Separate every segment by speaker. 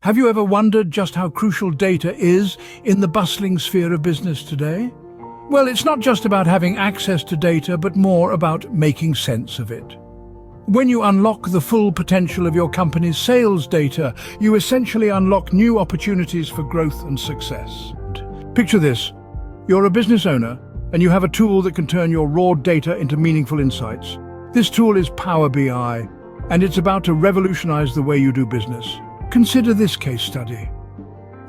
Speaker 1: Have you ever wondered just how crucial data is in the bustling sphere of business today? Well, it's not just about having access to data, but more about making sense of it. When you unlock the full potential of your company's sales data, you essentially unlock new opportunities for growth and success. Picture this. You're a business owner, and you have a tool that can turn your raw data into meaningful insights. This tool is Power BI, and it's about to revolutionize the way you do business. Consider this case study.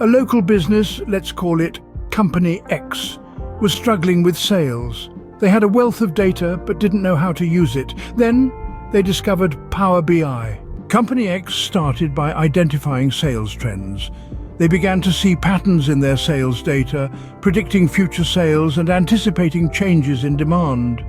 Speaker 1: A local business, let's call it Company X, was struggling with sales. They had a wealth of data but didn't know how to use it. Then they discovered Power BI. Company X started by identifying sales trends. They began to see patterns in their sales data, predicting future sales and anticipating changes in demand.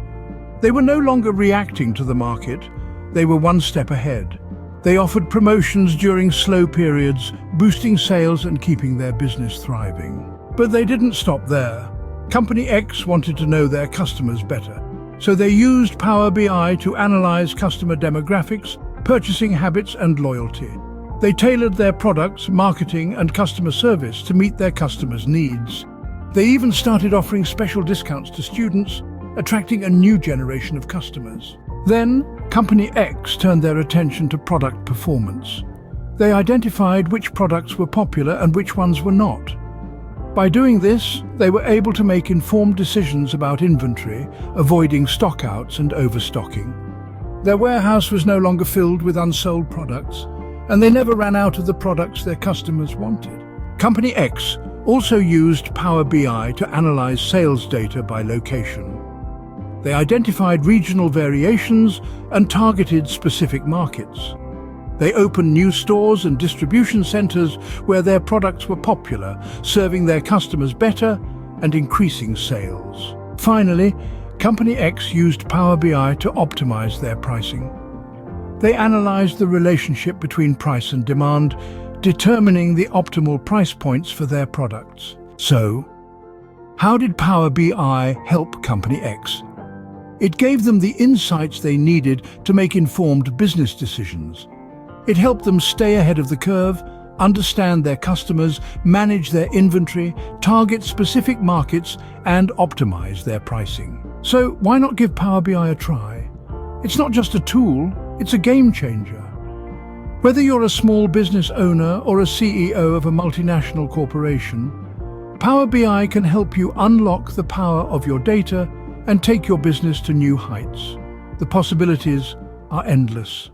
Speaker 1: They were no longer reacting to the market. They were one step ahead. They offered promotions during slow periods, boosting sales and keeping their business thriving. But they didn't stop there. Company X wanted to know their customers better. So they used Power BI to analyze customer demographics, purchasing habits and loyalty. They tailored their products, marketing and customer service to meet their customers' needs. They even started offering special discounts to students, attracting a new generation of customers. Then, Company X turned their attention to product performance. They identified which products were popular and which ones were not. By doing this, they were able to make informed decisions about inventory, avoiding stockouts and overstocking. Their warehouse was no longer filled with unsold products, and they never ran out of the products their customers wanted. Company X also used Power BI to analyze sales data by location. They identified regional variations and targeted specific markets. They opened new stores and distribution centers where their products were popular, serving their customers better and increasing sales. Finally, Company X used Power BI to optimize their pricing. They analyzed the relationship between price and demand, determining the optimal price points for their products. So, how did Power BI help Company X? It gave them the insights they needed to make informed business decisions. It helped them stay ahead of the curve, understand their customers, manage their inventory, target specific markets, and optimize their pricing. So why not give Power BI a try? It's not just a tool, it's a game changer. Whether you're a small business owner or a CEO of a multinational corporation, Power BI can help you unlock the power of your data and take your business to new heights. The possibilities are endless.